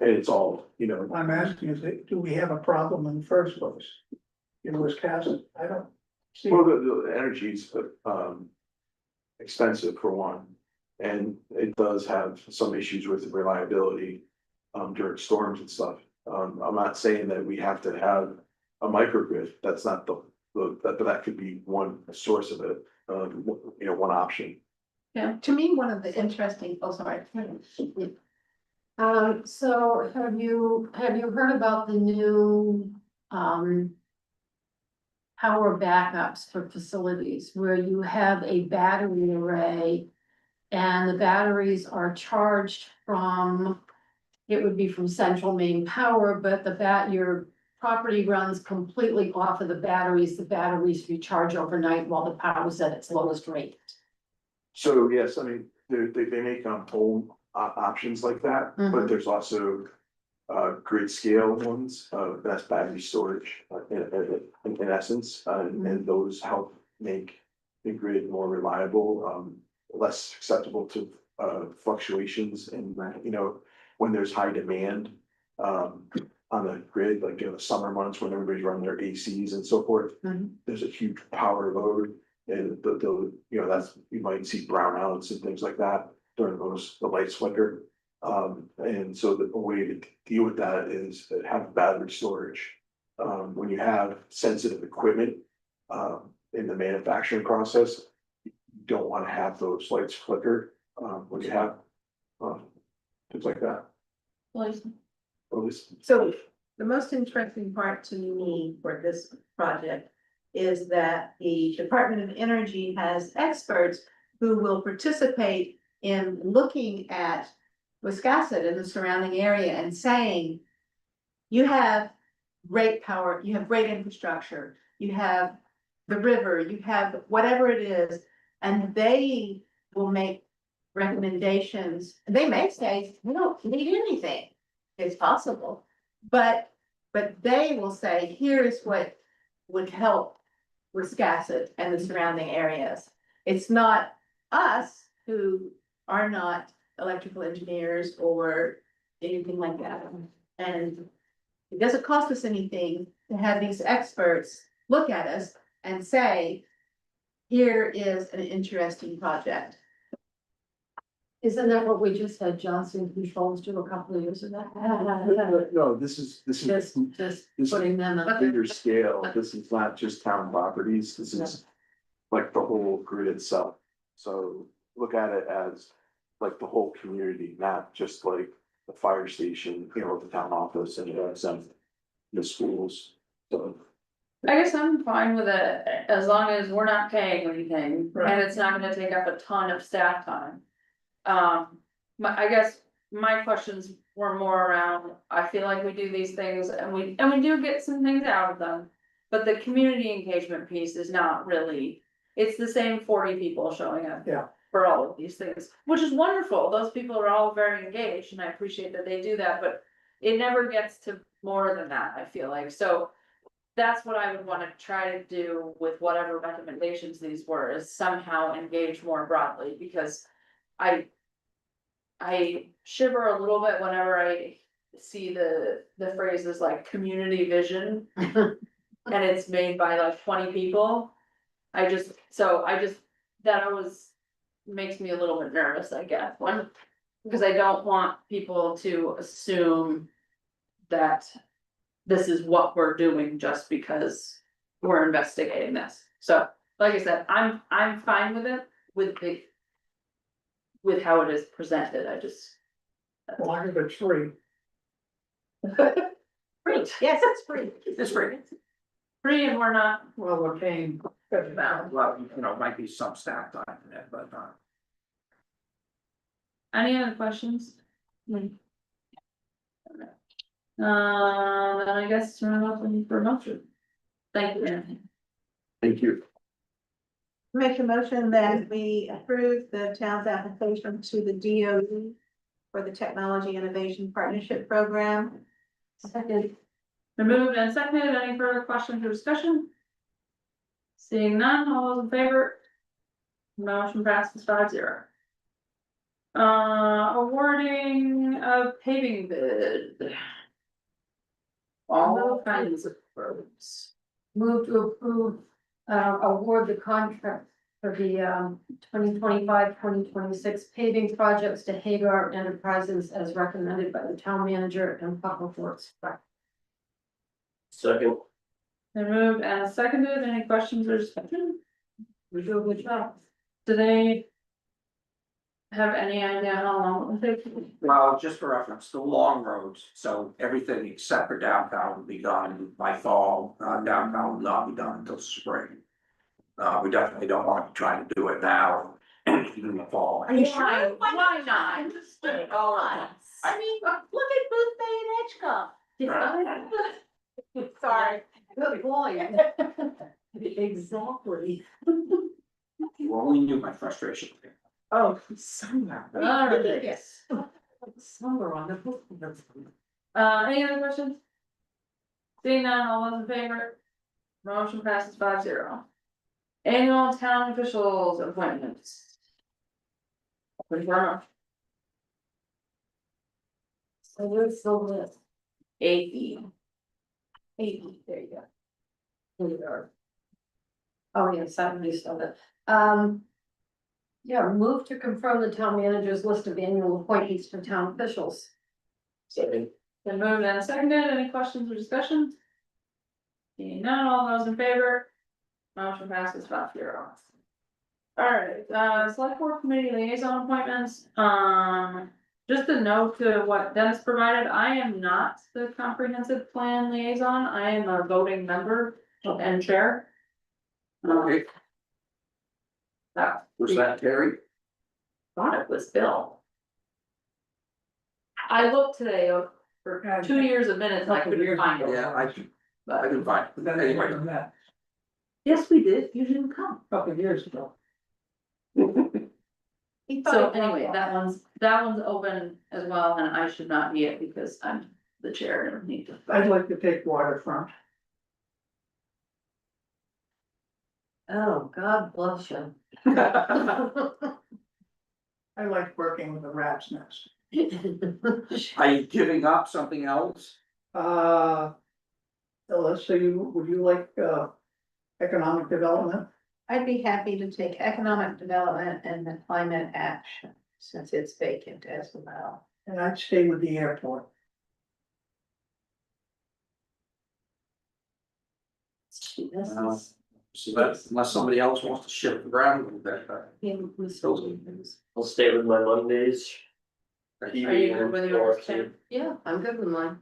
Speaker 7: and it's all, you know.
Speaker 5: I'm asking is, do we have a problem in the first place? In Wisconsin, I don't see.
Speaker 7: Well, the energy's, expensive for one, and it does have some issues with reliability, during storms and stuff. I'm not saying that we have to have a microgrid, that's not but that could be one source of it, you know, one option.
Speaker 4: To me, one of the interesting, oh, sorry.
Speaker 3: So have you heard about the new, power backups for facilities where you have a battery array and the batteries are charged from, it would be from central main power, but your property runs completely off of the batteries recharge overnight while the power's at its lowest rate.
Speaker 7: So, yes, I mean, they make, home options like that, but there's also. Grid scale ones, that's battery storage, in essence, and those help make the grid more reliable, less susceptible to, fluctuations and, you know, when there's high demand. On the grid, like, you know, the summer months when everybody's running their ACs and so forth, there's a huge power load. And the, you know, you might see brownouts and things like that during the lights flicker. And so the way to deal with that is to have battery storage. When you have sensitive equipment, in the manufacturing process, you don't want to have those lights flicker, when you have, things like that. At least,
Speaker 4: So the most interesting part to me for this project is that the Department of Energy has experts who will participate in looking at Wiscasset and the surrounding area and saying, you have great power, you have great infrastructure, you have the river, you have whatever it is, and they will make recommendations. They may say, we don't need anything. It's possible, but they will say, here is what would help Wiscasset and the surrounding areas. It's not us who are not electrical engineers or anything like that. And it doesn't cost us anything to have these experts look at us and say, here is an interesting project.
Speaker 3: Isn't that what we just had Johnson Controls do a couple of years ago?
Speaker 7: no, this is
Speaker 3: Just
Speaker 7: this
Speaker 3: putting them in.
Speaker 7: bigger scale, this is not just town properties, this is. Like the whole grid itself, so look at it as like the whole community, not just like the fire station, you know, the town office and the schools, so.
Speaker 1: I guess I'm fine with it as long as we're not paying anything and it's not gonna take up a ton of staff time. I guess my questions were more around, I feel like we do these things and we do get some things out of them. But the community engagement piece is not really, it's the same 40 people showing up.
Speaker 5: Yeah.
Speaker 1: For all of these things, which is wonderful. Those people are all very engaged and I appreciate that they do that, but it never gets to more than that, I feel like. So that's what I would want to try to do with whatever recommendations these were, is somehow engage more broadly, because I shiver a little bit whenever I see the phrases like community vision and it's made by like 20 people. That always makes me a little bit nervous, I guess, because I don't want people to assume that this is what we're doing just because we're investigating this. So, like I said, I'm fine with it, with how it is presented. I just.
Speaker 5: As long as it's free.
Speaker 1: Great.
Speaker 4: Yes, it's free.
Speaker 2: It's free.
Speaker 1: free and we're not,
Speaker 5: Well, we're paying.
Speaker 2: Well, might be some staff time in it, but,
Speaker 1: any other questions? Then I guess we're open for motion. Thank you, Aaron.
Speaker 7: Thank you.
Speaker 4: Make a motion that we approve the town's application to the DOE for the Technology Innovation Partnership Program.
Speaker 1: Second. Removed and seconded, any further questions or discussion? Seeing none, all those in favor? Motion passes 5-0. Awarding a paving bid. All kinds of roads.
Speaker 3: Move to approve, award the contract for the 2025-2026 paving projects to Hagar Enterprises as recommended by the town manager and public works.
Speaker 8: Second.
Speaker 1: Been moved and seconded, any questions or discussion?
Speaker 3: We do a good job.
Speaker 1: Do they have any idea how long it will take?
Speaker 2: well, just for reference, the long roads, so everything except for downtown will be done by fall, downtown will not be done until spring. We definitely don't want to try to do it now, in the fall.
Speaker 4: Are you sure?
Speaker 1: Why not?
Speaker 4: I'm just kidding. I mean, look at Booth Bay and Edgecombe. Sorry.
Speaker 3: Good boy. Exactly.
Speaker 2: You only knew my frustration.
Speaker 4: Oh, somewhere.
Speaker 1: Alright.
Speaker 4: Yes.
Speaker 3: Somewhere on the book.
Speaker 1: Any other questions? Seeing none, all those in favor? Motion passes 5-0. Annual town officials appointments. Open for a motion.
Speaker 3: So where's the list?
Speaker 1: 8E.
Speaker 3: There you go. Here we are. Oh, yes, I missed of it. Yeah, move to confirm the town manager's list of annual appointments for town officials.
Speaker 8: Second.
Speaker 1: Been moved and seconded, any questions or discussion? Seeing none, all those in favor? Motion passes 5-0. Alright, select board committee liaison appointments, just a note to what Dennis provided, I am not the comprehensive plan liaison, I am a voting member and chair.
Speaker 2: Okay,
Speaker 1: That,
Speaker 2: was that Terry?
Speaker 1: thought it was Bill. I looked today for 2 years of minutes, I couldn't find it.
Speaker 2: Yeah, I can find, it.
Speaker 5: Then
Speaker 2: Anyway.
Speaker 5: that,
Speaker 1: Yes, we did, you didn't come.
Speaker 5: a couple of years ago.
Speaker 4: He thought
Speaker 1: So
Speaker 4: it
Speaker 1: anyway,
Speaker 4: was-
Speaker 1: that one's open as well, and I should not be it because I'm the chair and need to.
Speaker 5: I'd like to take waterfront.
Speaker 3: Oh, God bless you.
Speaker 5: I like working with the rat's nest.
Speaker 2: Are you giving up something else?
Speaker 5: Let's say, would you like, economic development?
Speaker 4: I'd be happy to take economic development and the climate action, since it's vacant as well.
Speaker 5: And I'd stay with the airport.
Speaker 2: So that, unless somebody else wants to shift around a little bit,
Speaker 8: I'll stay with my Mondays.
Speaker 1: Are you good with yours, Tim?
Speaker 3: Yeah, I'm good with mine.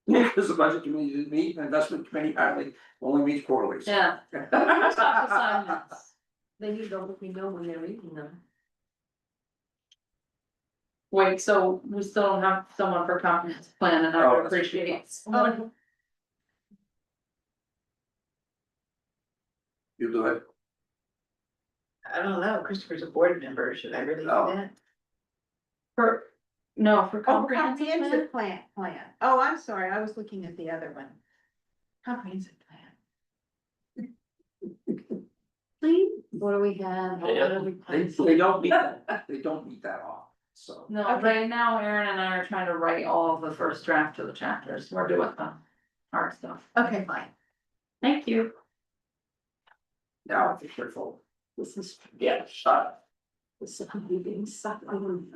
Speaker 2: because the budget committee didn't meet, and investment committee apparently only meets quarterly. so.
Speaker 1: Yeah. Top assignments.
Speaker 3: They need to let me know when they're reading them.
Speaker 1: Wait, so we still don't have someone for comprehensive plan and I
Speaker 2: Oh,
Speaker 1: would
Speaker 2: that's-
Speaker 1: appreciate it.
Speaker 4: Oh.
Speaker 2: You do it.
Speaker 4: I don't know, Christopher's a board member, should I really do
Speaker 2: Oh.
Speaker 4: that?
Speaker 1: For, no, for
Speaker 4: Oh,
Speaker 1: comprehensive plan?
Speaker 4: comprehensive plan. Oh, I'm sorry, I was looking at the other one. Comprehensive plan.
Speaker 3: Please, what do we have? What do we-
Speaker 2: They don't meet that, they don't meet that often, so.
Speaker 1: No,
Speaker 4: Okay.
Speaker 1: right now Aaron and I are trying to write all of the first draft of the chapters. We're doing the hard stuff.
Speaker 4: Okay, fine.
Speaker 1: Thank you.
Speaker 2: Now, if you're careful.
Speaker 3: This is,
Speaker 2: Yeah, shut
Speaker 3: this is me being sucked.
Speaker 1: Town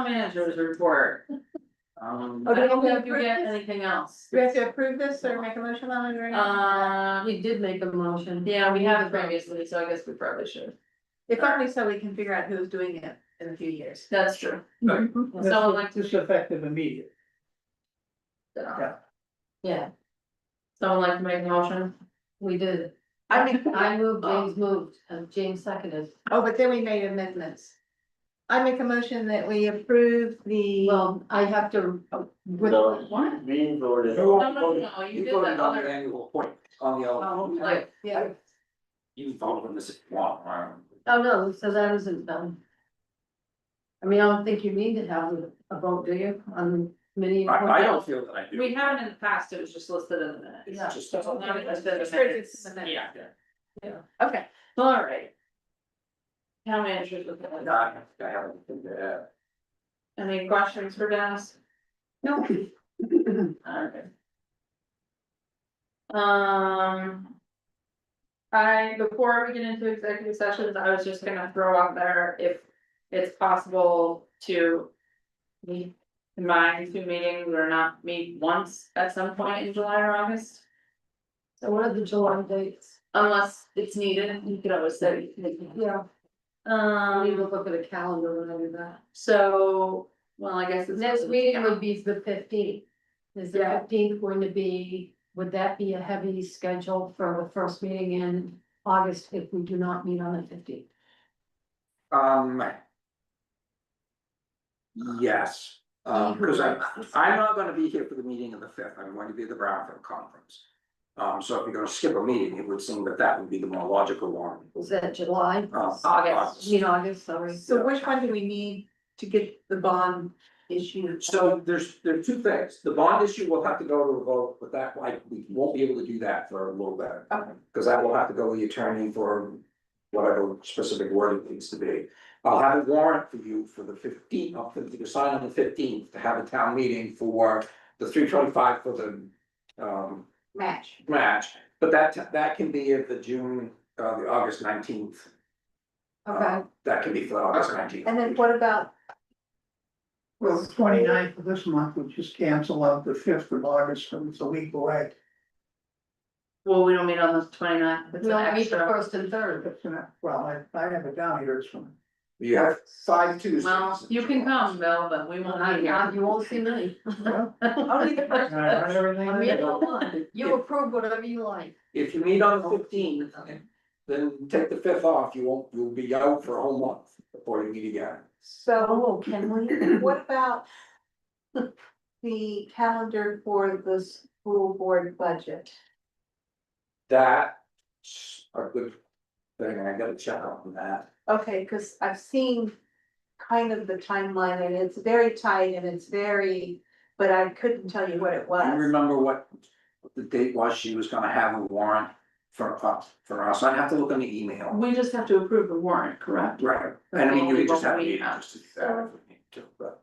Speaker 1: managers report.
Speaker 2: up.
Speaker 1: I don't know if you get anything else.
Speaker 4: Do we have to approve this or make a motion on it or anything?
Speaker 3: We did make a motion.
Speaker 1: Yeah, we have previously, so I guess we probably should.
Speaker 4: If only so we can figure out who's doing it in a few years.
Speaker 1: That's true.
Speaker 2: Right.
Speaker 1: Someone like
Speaker 5: This
Speaker 1: to.
Speaker 5: is effective immediate.
Speaker 1: Yeah.
Speaker 3: Yeah,
Speaker 1: Someone like to make a motion?
Speaker 3: we did.
Speaker 4: I
Speaker 3: moved, James moved, and James seconded.
Speaker 4: Oh, but then we made amendments. I make a motion that we approve the.
Speaker 3: Well, I have to.
Speaker 8: No,
Speaker 1: What?
Speaker 8: we voted.
Speaker 1: No, you did
Speaker 2: voted
Speaker 1: the
Speaker 2: on the
Speaker 1: other.
Speaker 2: annual point, on the,
Speaker 1: Like,
Speaker 3: Yeah,
Speaker 2: you voted on this if you want, right?
Speaker 3: oh, no, so that isn't done. I mean, I don't think you need to have a vote, do you, on committee?
Speaker 2: I don't feel that I do.
Speaker 1: we haven't in the past, it was just listed in the minutes.
Speaker 3: Yeah.
Speaker 2: Just-
Speaker 1: So now it's listed in the
Speaker 4: It's written
Speaker 1: minutes.
Speaker 4: in the minutes.
Speaker 1: Yeah,
Speaker 3: Yeah.
Speaker 1: okay, all right. Town managers with that.
Speaker 2: I haven't,
Speaker 1: Any questions for Dennis?
Speaker 3: No.
Speaker 1: Alright. Before we get into executive sessions, I was just gonna throw out there if it's possible to. Meet, combine two meetings or not meet once at some point in July or August,
Speaker 3: So what are the July dates?
Speaker 1: unless it's needed, you could always say.
Speaker 3: Yeah, I need to
Speaker 1: Um,
Speaker 3: look at a calendar when I do that.
Speaker 1: so, well, I guess it's.
Speaker 3: Next meeting would be the 15th. Is the
Speaker 1: Yeah.
Speaker 3: 15th going to be, would that be a heavy schedule for the first meeting in August if we do not meet on the 15th?
Speaker 2: Yes, cause I'm not gonna be here for the meeting of the fifth, I'm going to be at the Brownfield conference. So if you're gonna skip a meeting, it would seem that that would be the more logical one.
Speaker 3: Is that July?
Speaker 1: August.
Speaker 3: August, sorry.
Speaker 4: So which one do we need to get the bond issued?
Speaker 2: So there are two things, the bond issue will have to go to a vote, but that, like, we won't be able to do that for a little bit.
Speaker 4: Okay.
Speaker 2: Cause that will have to go to the attorney for whatever specific word it needs to be. I'll have a warrant for you for the 15th, for you to sign on the 15th, to have a town meeting for the 325 for the
Speaker 4: Match.
Speaker 2: match. But that can be at the the August 19th.
Speaker 3: Okay,
Speaker 2: That can be for August 19th.
Speaker 4: And then what about,
Speaker 5: Well, the 29th of this month would just cancel out the 5th of August, and it's a week away.
Speaker 1: Well, we don't meet on the 29th. It's
Speaker 3: we
Speaker 1: an
Speaker 3: only meet the
Speaker 1: extra.
Speaker 3: first and third.
Speaker 5: That's not, well, I have it down here, it's from.
Speaker 2: You have 5 Tuesdays.
Speaker 1: Well, you can come, Bill, but we won't be here.
Speaker 3: You won't see me.
Speaker 4: only the first?
Speaker 5: Everything.
Speaker 3: I mean, you approve whatever you like.
Speaker 2: If you meet on the 15th, then take the 5th off, you'll be out for a whole month before you meet again.
Speaker 4: So
Speaker 3: Oh, can we?
Speaker 4: what about the calendar for the school board budget?
Speaker 2: That's a good thing, I gotta check on that.
Speaker 4: Okay, cause I've seen kind of the timeline and it's very tight and it's very, but I couldn't tell you what it
Speaker 2: Do you
Speaker 4: was.
Speaker 2: remember what the date was she was gonna have a warrant for us? I'd have to look on the email.
Speaker 1: We just have to approve the warrant, correct?
Speaker 2: Right, and I mean, you could just have a
Speaker 1: We
Speaker 2: meeting
Speaker 1: have.
Speaker 2: just to do that if we need to, but.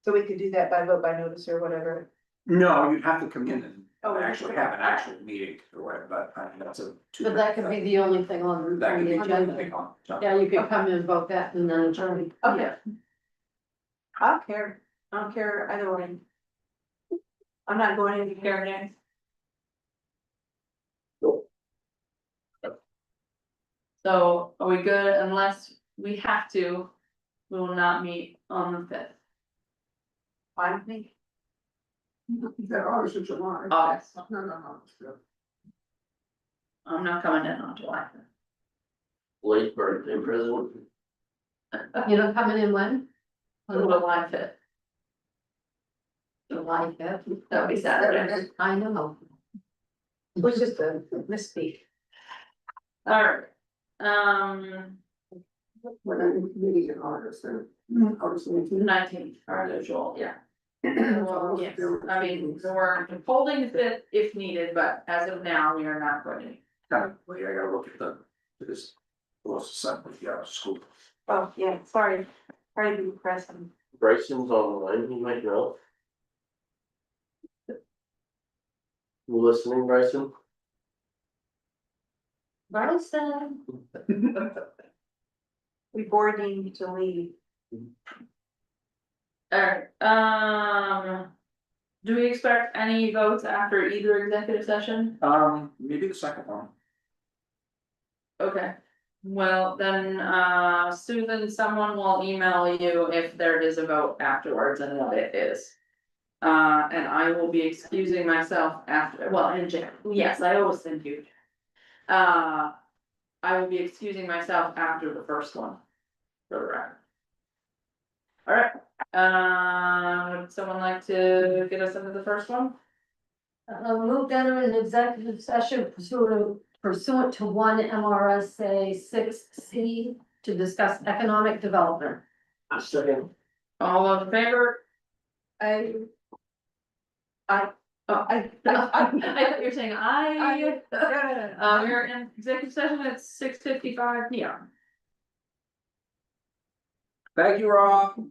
Speaker 4: So we could do that by vote by notice or whatever.
Speaker 2: No, you'd have to come in and
Speaker 4: Oh,
Speaker 2: actually have an actual meeting or it, but I mean, that's a.
Speaker 3: But that could be the only thing on
Speaker 2: That could
Speaker 3: the
Speaker 2: be the only
Speaker 3: agenda.
Speaker 2: thing on.
Speaker 3: Yeah, you could come in and vote that and then adjourn.
Speaker 4: Okay. I don't care, I don't care either way. I'm not going into care now.
Speaker 1: So are we good unless we have to, we will not meet on the 5th,
Speaker 4: I think.
Speaker 5: That August or July.
Speaker 1: August.
Speaker 5: No, it's good.
Speaker 1: I'm not coming in on July.
Speaker 8: Late birthday present.
Speaker 3: You know, coming in when?
Speaker 1: On July 5th,
Speaker 3: July 5th.
Speaker 1: that'll be Saturday.
Speaker 3: I know.
Speaker 4: It was just a misspeak.
Speaker 1: Alright,
Speaker 5: When I meeting in August, then August 19th.
Speaker 1: 19th, our usual, yeah. Well, yes, I mean, we're holding the 5th if needed, but as of now, we are not going to.
Speaker 2: Wait, I gotta look at this. Well, something, yeah, school.
Speaker 4: Oh, yeah, sorry, sorry to be pressing.
Speaker 8: Bryson's online, he might know. You listening, Bryson?
Speaker 3: Bryson.
Speaker 4: We board need to leave.
Speaker 1: Alright, do we expect any votes after either executive session?
Speaker 2: Maybe the second one.
Speaker 1: Okay, well, then, Susan, someone will email you if there is a vote afterwards and what it is. And I will be excusing myself after, well, in Jan, yes, I always send you. I will be excusing myself after the first one. For the record. Alright, would someone like to get us into the first one?
Speaker 3: Move to enter an executive session pursuant to one MRSA 6C to discuss economic development.
Speaker 8: Second.
Speaker 1: All those in favor?
Speaker 4: I
Speaker 1: I thought you were saying aye. We're in executive session at 6:55 PM.
Speaker 2: Thank you, Rob.